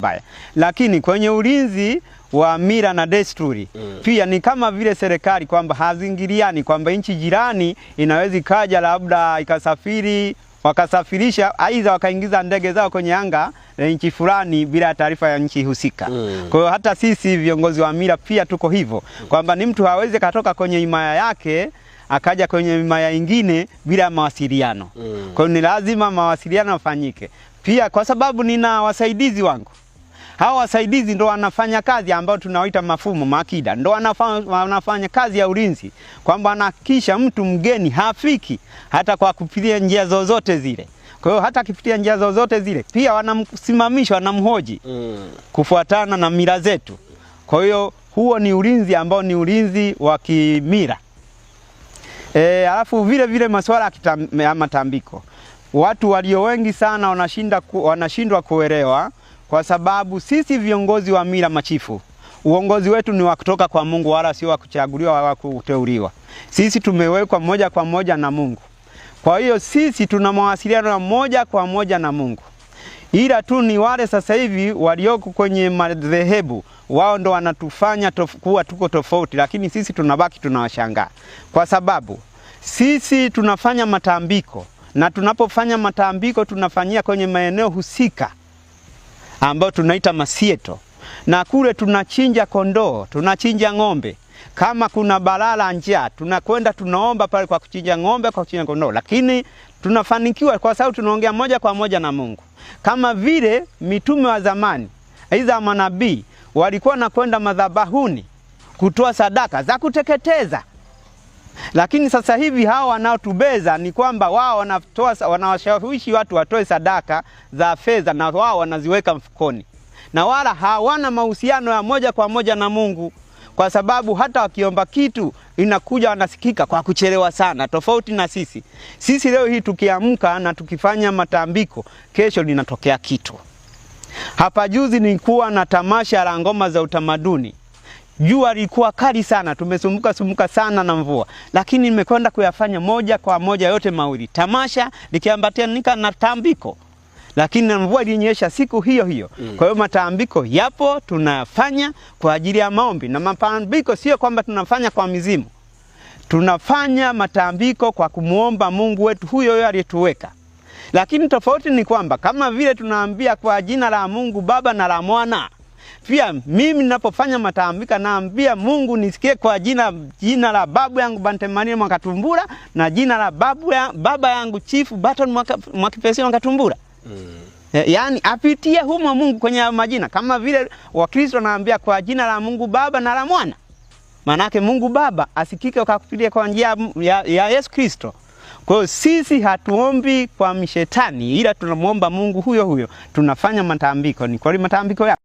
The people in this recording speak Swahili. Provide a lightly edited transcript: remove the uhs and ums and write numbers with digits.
baya. Lakini kwenye ulinzi wa mila na desturi pia ni kama vile serikali kwamba hazingiliani, kwamba nchi jirani inaweza kaja labda ikasafiri wakasafirisha aidha wakaingiza ndege zao kwenye anga la nchi fulani bila taarifa ya nchi husika. Kwa hiyo hata sisi viongozi wa mila pia tuko hivyo kwamba ni mtu hawezi katoka kwenye himaya yake akaja kwenye himaya nyingine bila mawasiliano. Kwa hiyo ni lazima mawasiliano yafanyike. Pia kwa sababu nina wasaidizi wangu. Hao wasaidizi ndo wanafanya kazi ambao tunaoita mafumo makida. Ndo wanafanya kazi ya ulinzi kwamba anahakikisha mtu mgeni hafiki hata kwa kupitia njia zozote zile. Kwa hiyo hata kipitia njia zozote zile pia wanamsimamisha, wanamhoji kufuatana na mila zetu. Kwa hiyo huo ni ulinzi ambao ni ulinzi wa kimila. Alafu vile masuala ya matambiko. Watu walio wengi sana wanashindwa kuelewa kwa sababu sisi viongozi wa mila machifu, uongozi wetu ni wa kutoka kwa Mungu wala sio wa kuchaguliwa wala kuteuliwa. Sisi tumewekwa moja kwa moja na Mungu. Kwa hiyo sisi tuna mawasiliano moja kwa moja na Mungu. Ila tu ni wale sasa hivi walioko kwenye madhehebu wao ndo wanatufanya kuwa tuko tofauti, lakini sisi tunabaki tunawashangaa. Kwa sababu sisi tunafanya matambiko na tunapofanya matambiko tunafanyia kwenye maeneo husika ambao tunaita masieto. Na kule tunachinja kondoo, tunachinja ng'ombe. Kama kuna balala njaa, tunakwenda tunaomba pale kwa kuchinja ng'ombe, kwa kuchinja kondoo. Lakini tunafanikiwa kwa sababu tunaongea moja kwa moja na Mungu. Kama vile mitume wa zamani, aidha manabii, walikuwa nakwenda madhabahuni kutoa sadaka za kuteketeza. Lakini sasa hivi hao wanaotubeza ni kwamba wao wanawashawishi watu watoe sadaka za fedha na wao wanaziweka mfukoni. Na wala hawana mahusiano ya moja kwa moja na Mungu, kwa sababu hata wakiomba kitu inakuja wanasikika kwa kuchelewa sana, tofauti na sisi. Sisi leo hii tukiamka na tukifanya matambiko, kesho linatokea kitu. Hapa juzi nilikuwa na tamasha la ngoma za utamaduni. Jua lilikuwa kali sana, tumesumbuka sana na mvua. Lakini nimekwenda kuyafanya moja kwa moja yote mawili. Tamasha likiambatanika na tambiko. Lakini na mvua ilinyesha siku hiyo hiyo. Kwa hiyo matambiko yapo tunafanya kwa ajili ya maombi. Na matambiko sio kwamba tunafanya kwa mizimu. Tunafanya matambiko kwa kumuomba Mungu wetu huyo aliyetuweka. Lakini tofauti ni kwamba kama vile tunaambia kwa jina la Mungu Baba na la Mwana, pia mimi ninapofanya matambika naambia Mungu nisikie kwa jina la babu yangu Bantemanile Mwakatumbura na jina la baba yangu Chief Barton Mwakipesile Mwakatumbura. Yaani apitie humo Mungu kwenye majina, kama vile Wakristo naambia kwa jina la Mungu Baba na la Mwana. Manake Mungu Baba asikike kupitia kwa njia ya Yesu Kristo. Kwa hiyo sisi hatuombi kwa mshetani, ila tunamuomba Mungu huyo huyo. Tunafanya matambiko. Ni kweli matambiko ya